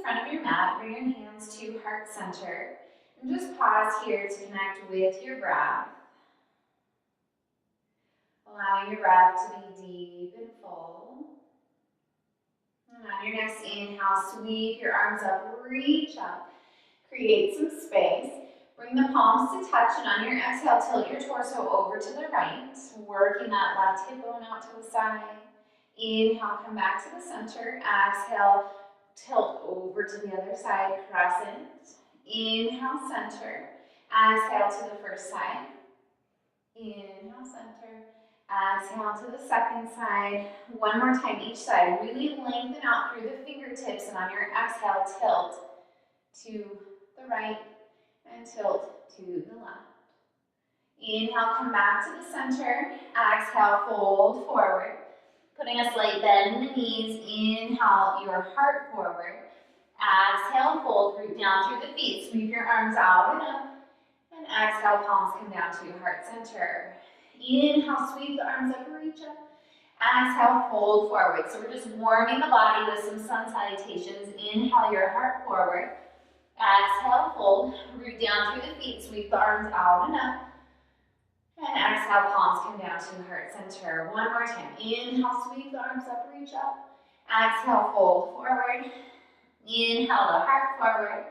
front of your mat, bring your hands to heart center, and just pause here to connect with your breath. Allowing your breath to be deep and full. And on your next inhale, sweep your arms up, reach up, create some space. Bring the palms to touch, and on your exhale, tilt your torso over to the right, working that left hip bone out to the side. Inhale, come back to the center. Exhale, tilt over to the other side, crescent. Inhale, center. Exhale to the first side. Inhale, center. Exhale to the second side. One more time each side. Really lengthen out through the fingertips, and on your exhale, tilt to the right and tilt to the left. Inhale, come back to the center. Exhale, fold forward. Putting a slight bend in the knees. Inhale, your heart forward. Exhale, fold, root down through the feet. Sweep your arms out and up. And exhale, palms come down to your heart center. Inhale, sweep the arms up, reach up. Exhale, fold forward. So we're just warming the body with some sun salutations. Inhale, your heart forward. Exhale, fold, root down through the feet, sweep the arms out and up. And exhale, palms come down to heart center. One more time. Inhale, sweep the arms up, reach up. Exhale, fold forward. Inhale, the heart forward.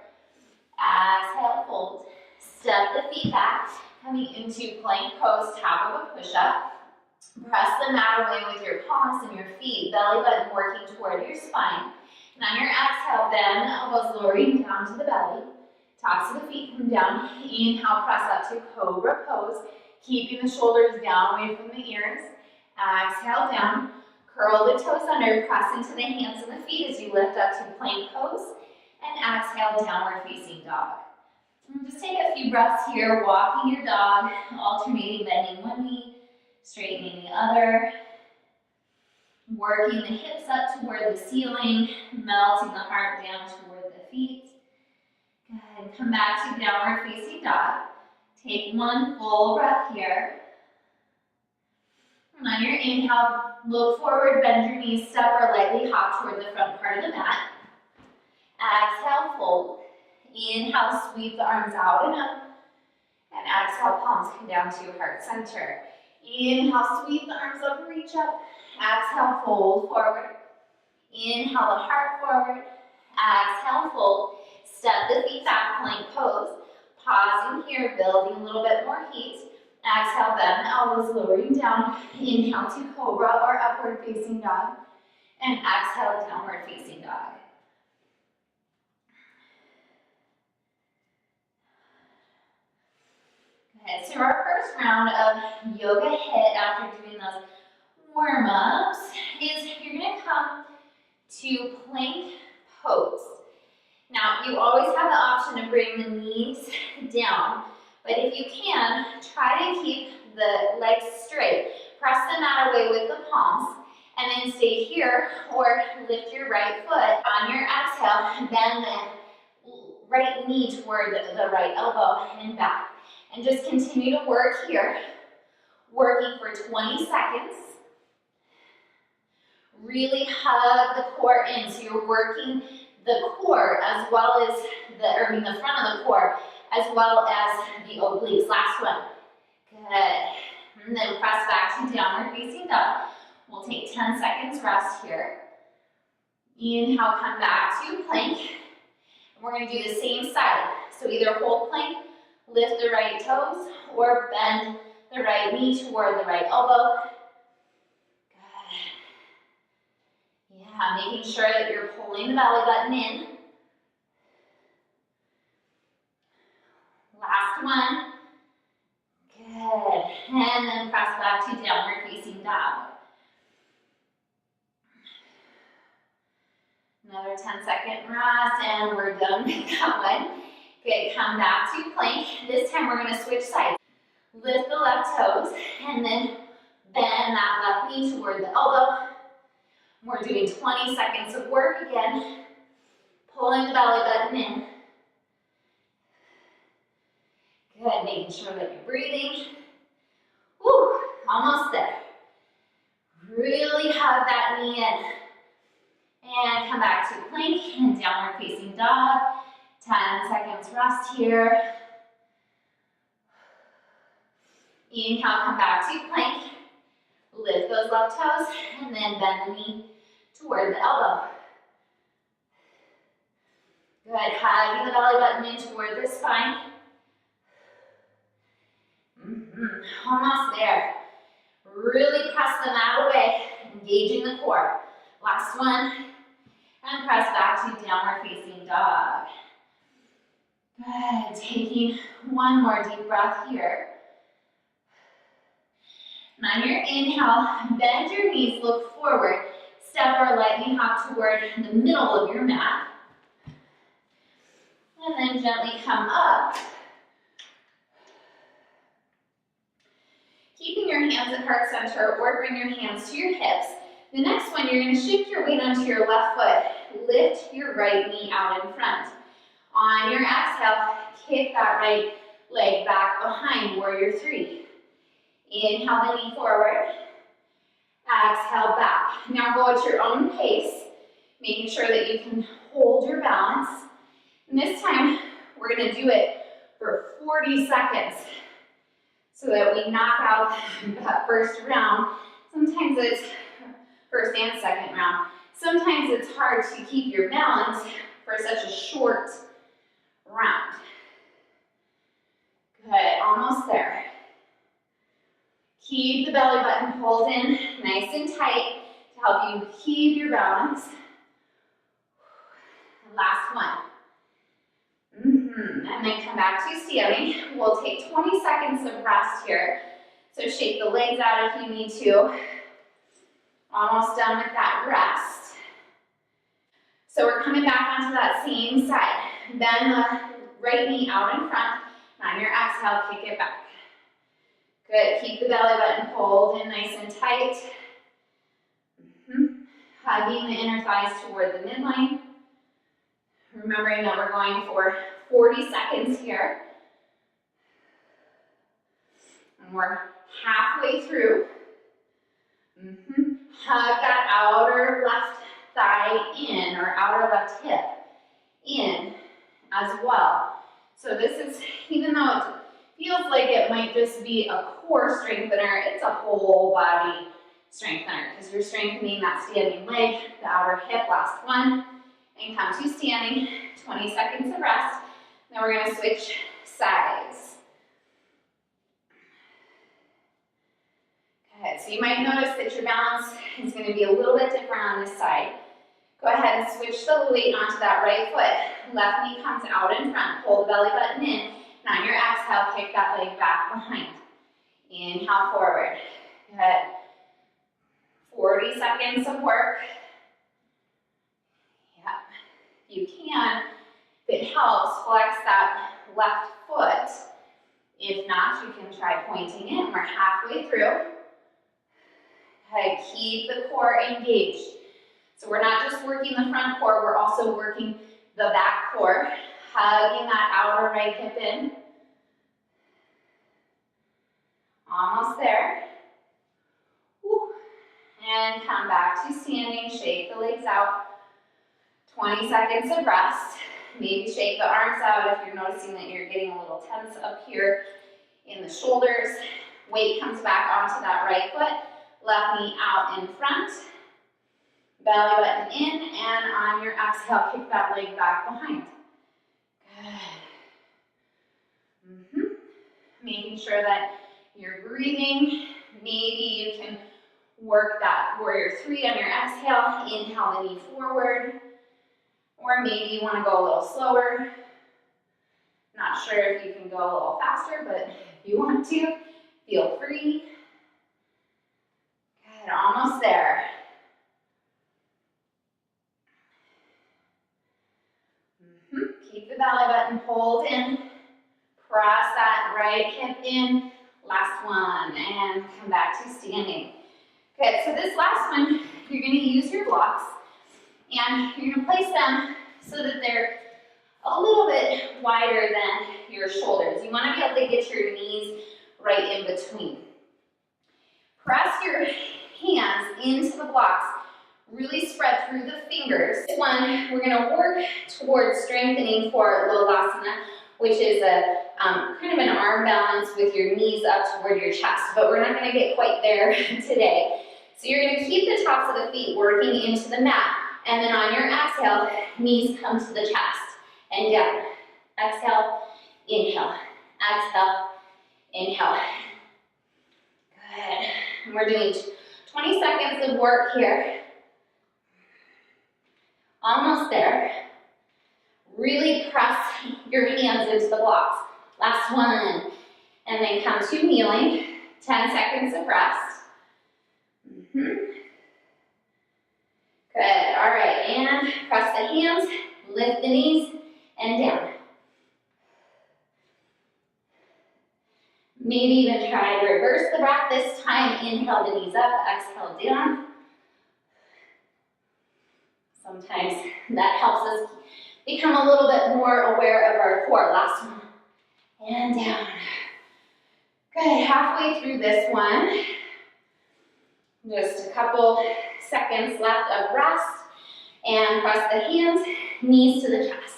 Exhale, fold. Step the feet back, coming into plank pose, top of a push-up. Press the mat away with your palms and your feet, belly button working toward your spine. And on your exhale, bend the elbows, lowering down to the belly. Tops of the feet come down. Inhale, press up to cobra pose, keeping the shoulders down away from the ears. Exhale, down. Curl the toes under, press into the hands and the feet as you lift up to plank pose. And exhale, downward facing dog. And just take a few breaths here, walking your dog, alternating bending one knee, straightening the other. Working the hips up toward the ceiling, melting the heart down toward the feet. Good. Come back to downward facing dog. Take one full breath here. And on your inhale, look forward, bend your knees, step or lightly hop toward the front part of the mat. Exhale, fold. Inhale, sweep the arms out and up. And exhale, palms come down to your heart center. Inhale, sweep the arms up, reach up. Exhale, fold forward. Inhale, the heart forward. Exhale, fold. Step the feet back, plank pose. Pausing here, building a little bit more heat. Exhale, bend the elbows, lowering down. Inhale to cobra or upward facing dog. And exhale, downward facing dog. Good. So our first round of yoga HIIT after doing those warm-ups is you're going to come to plank pose. Now, you always have the option to bring the knees down, but if you can, try to keep the legs straight. Press the mat away with the palms, and then stay here, or lift your right foot. On your exhale, bend the right knee toward the right elbow and back. And just continue to work here, working for 20 seconds. Really hug the core in, so you're working the core as well as the front of the core as well as the obliques. Last one. Good. And then press back to downward facing dog. We'll take 10 seconds rest here. Inhale, come back to plank. And we're going to do the same side. So either hold plank, lift the right toes, or bend the right knee toward the right elbow. Making sure that you're pulling the belly button in. Last one. Good. And then press back to downward facing dog. Another 10-second rest, and we're done with that one. Good. Come back to plank. This time we're going to switch sides. Lift the left toes, and then bend that left knee toward the elbow. We're doing 20 seconds of work again, pulling the belly button in. Good, making sure that you're breathing. Woo, almost there. Really hug that knee in. And come back to plank and downward facing dog. 10 seconds rest here. Inhale, come back to plank. Lift those left toes and then bend the knee toward the elbow. Good, hugging the belly button in toward the spine. Almost there. Really press the mat away, engaging the core. Last one, and press back to downward facing dog. Good, taking one more deep breath here. And on your inhale, bend your knees, look forward, step or lightly hop toward the middle of your mat. And then gently come up. Keeping your hands at heart center or bring your hands to your hips. The next one, you're going to shift your weight onto your left foot. Lift your right knee out in front. On your exhale, kick that right leg back behind, warrior three. Inhale the knee forward. Exhale back. Now go at your own pace, making sure that you can hold your balance. And this time, we're going to do it for 40 seconds so that we knock out that first round. Sometimes it's first and second round. Sometimes it's hard to keep your balance for such a short round. Good, almost there. Keep the belly button pulled in nice and tight to help you keep your balance. Last one. And then come back to standing. We'll take 20 seconds of rest here. So shake the legs out if you need to. Almost done with that rest. So we're coming back onto that same side. Bend the right knee out in front. And on your exhale, kick it back. Good, keep the belly button pulled in nice and tight. Hugging the inner thighs toward the midline. Remembering that we're going for 40 seconds here. And we're halfway through. Hug that outer left thigh in, or outer left hip in as well. So this is, even though it feels like it might just be a core strengthener, it's a whole body strengthener because you're strengthening that standing leg, the outer hip. Last one. And come to standing, 20 seconds of rest. Then we're going to switch sides. Good, so you might notice that your balance is going to be a little bit different on this side. Go ahead and switch the weight onto that right foot. Left knee comes out in front, pull the belly button in, and on your exhale, kick that leg back behind. Inhale forward. Good. 40 seconds of work. You can, if it helps, flex that left foot. If not, you can try pointing it. We're halfway through. Okay, keep the core engaged. So we're not just working the front core, we're also working the back core, hugging that outer right hip in. Almost there. Woo. And come back to standing, shake the legs out. 20 seconds of rest. Maybe shake the arms out if you're noticing that you're getting a little tense up here in the shoulders. Weight comes back onto that right foot. Left knee out in front. Belly button in, and on your exhale, kick that leg back behind. Good. Making sure that you're breathing. Maybe you can work that warrior three on your exhale. Inhale the knee forward. Or maybe you want to go a little slower. Not sure if you can go a little faster, but if you want to, feel free. Good, almost there. Keep the belly button pulled in. Press that right hip in. Last one, and come back to standing. Good, so this last one, you're going to use your blocks. And you're going to place them so that they're a little bit wider than your shoulders. You want to be able to get your knees right in between. Press your hands into the blocks. Really spread through the fingers. This one, we're gonna work towards strengthening for Lolasana, which is a kind of an arm balance with your knees up toward your chest, but we're not gonna get quite there today. So you're gonna keep the tops of the feet working into the mat, and then on your exhale, knees come to the chest and down. Exhale, inhale, exhale, inhale. Good. And we're doing 20 seconds of work here. Almost there. Really press your hands into the blocks. Last one. And then come to kneeling. 10 seconds of rest. Good. All right. And press the hands, lift the knees, and down. Maybe even try to reverse the breath this time. Inhale the knees up, exhale down. Sometimes that helps us become a little bit more aware of our core. Last one. And down. Good. Halfway through this one. Just a couple seconds left of rest. And press the hands, knees to the chest.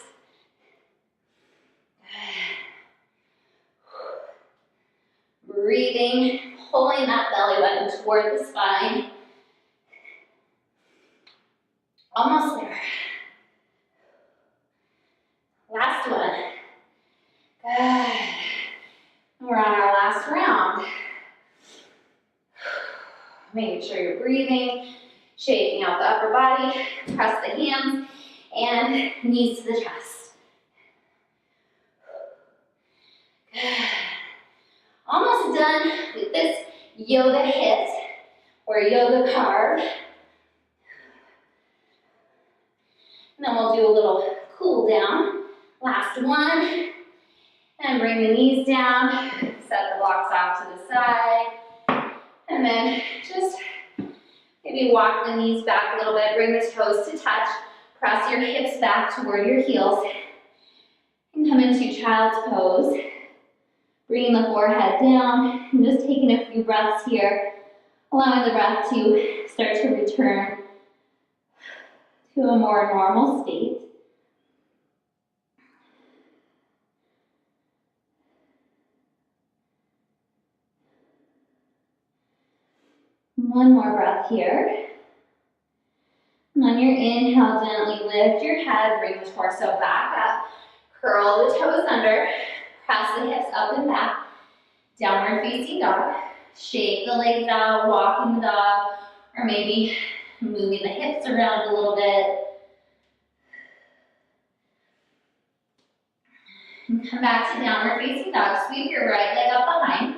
Breathing, pulling that belly button toward the spine. Almost there. Last one. Good. We're on our last round. Making sure you're breathing, shaking out the upper body, press the hands, and knees to the chest. Good. Almost done with this yoga HIIT or Yoga Carve. And then we'll do a little cool down. Last one. And bring the knees down. Set the blocks off to the side. And then just maybe walk the knees back a little bit. Bring the toes to touch. Press your hips back toward your heels. And come into child's pose. Bringing the forehead down. And just taking a few breaths here. Allowing the breath to start to return to a more normal state. One more breath here. And on your inhale, gently lift your head, bring the torso back up, curl the toes under, press the hips up and back, downward facing dog. Shake the legs out, walking the dog, or maybe moving the hips around a little bit. And come back to downward facing dog. Sweep your right leg up behind.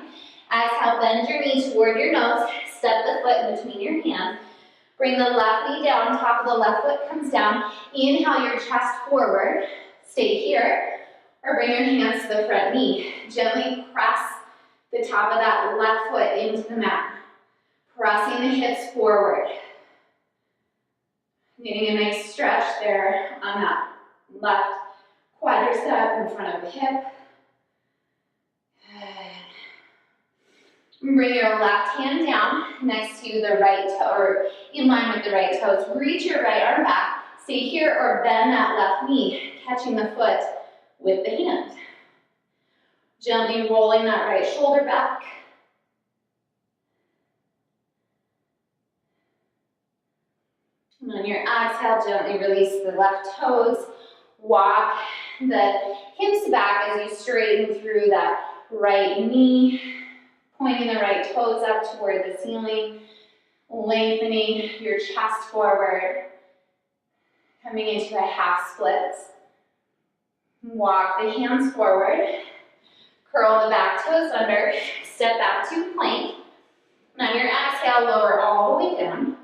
Exhale, bend your knee toward your nose. Step the foot in between your hands. Bring the left knee down. Top of the left foot comes down. Inhale your chest forward. Stay here. Or bring your hands to the front knee. Gently press the top of that left foot into the mat. Pressing the hips forward. Getting a nice stretch there on that left quadricep in front of the hip. Good. Bring your left hand down next to the right toe, or in line with the right toes. Reach your right arm back. Stay here or bend that left knee, catching the foot with the hand. Gently rolling that right shoulder back. And on your exhale, gently release the left toes. Walk the hips back as you straighten through that right knee. Pointing the right toes up toward the ceiling. Lengthening your chest forward. Coming into a half split. Walk the hands forward. Curl the back toes under. Step back to plank. And on your exhale, lower all the way down.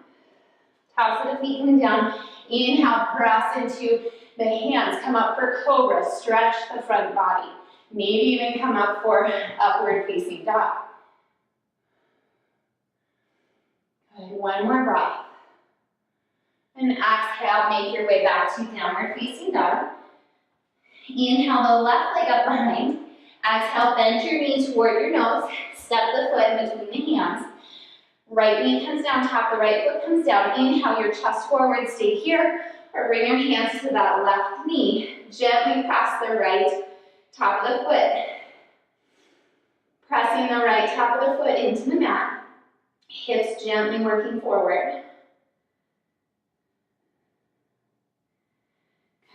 Tops of the feet coming down. Inhale, press into the hands. Come up for cobra. Stretch the front body. Maybe even come up for upward facing dog. Good. One more breath. And exhale, make your way back to downward facing dog. Inhale the left leg up behind. Exhale, bend your knee toward your nose. Step the foot in between the hands. Right knee comes down, top of the right foot comes down. Inhale your chest forward, stay here, or bring your hands to that left knee. Gently press the right top of the foot. Pressing the right top of the foot into the mat. Hips gently working forward.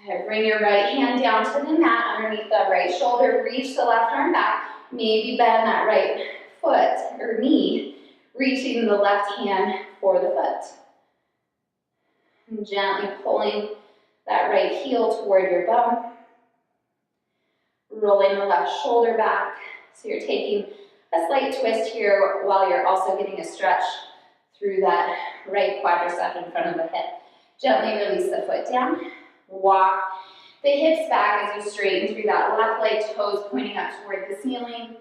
Okay, bring your right hand down to the mat underneath the right shoulder. Reach the left arm back. Maybe bend that right foot or knee, reaching the left hand for the foot. And gently pulling that right heel toward your bum. Rolling the left shoulder back. So you're taking a slight twist here while you're also getting a stretch through that right quadricep in front of the hip. Gently release the foot down. Walk the hips back as you straighten through that left leg, toes pointing up toward the ceiling.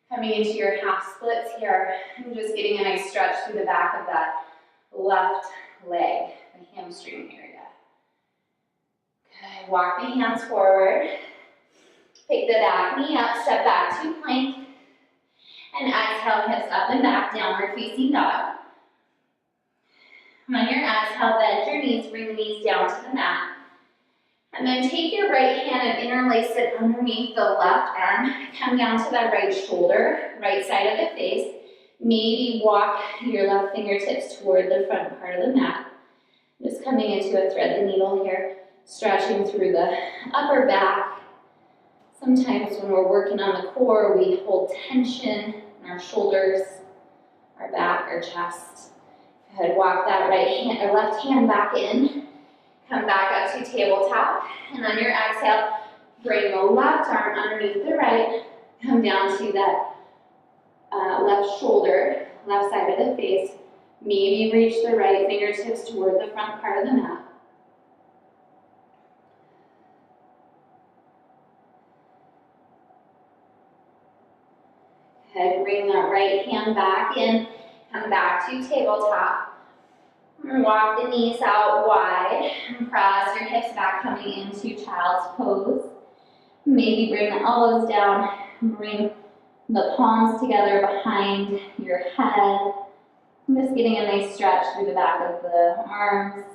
Coming into your half splits here. And just getting a nice stretch through the back of that left leg, the hamstring area. Okay, walk the hands forward. Pick the back knee up, step back to plank. And exhale, hips up and back, downward facing dog. On your exhale, bend your knees, bring the knees down to the mat. And then take your right hand and interlace it underneath the left arm. Come down to that right shoulder, right side of the face. Maybe walk your left fingertips toward the front part of the mat. Just coming into a thread the needle here, stretching through the upper back. Sometimes when we're working on the core, we hold tension in our shoulders, our back, our chest. Go ahead, walk that right hand or left hand back in. Come back up to tabletop, and on your exhale, bring the left arm underneath the right. Come down to that left shoulder, left side of the face. Maybe reach the right fingertips toward the front part of the mat. Okay, bring that right hand back in. Come back to tabletop. Walk the knees out wide and press your hips back, coming into child's pose. Maybe bring the elbows down, bring the palms together behind your head. I'm just getting a nice stretch through the back of the arms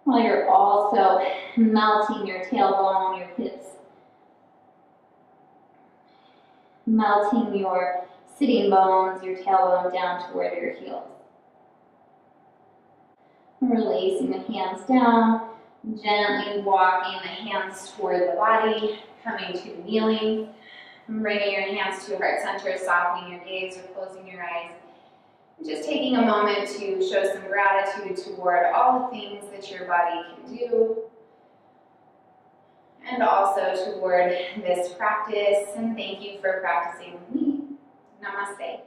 while you're also melting your tailbone, your hips, melting your sitting bones, your tailbone down toward your heels. Releasing the hands down, gently walking the hands toward the body, coming to kneeling, bringing your hands to heart center, softening your gaze or closing your eyes. Just taking a moment to show some gratitude toward all the things that your body can do, and also toward this practice, and thank you for practicing with me. Namaste.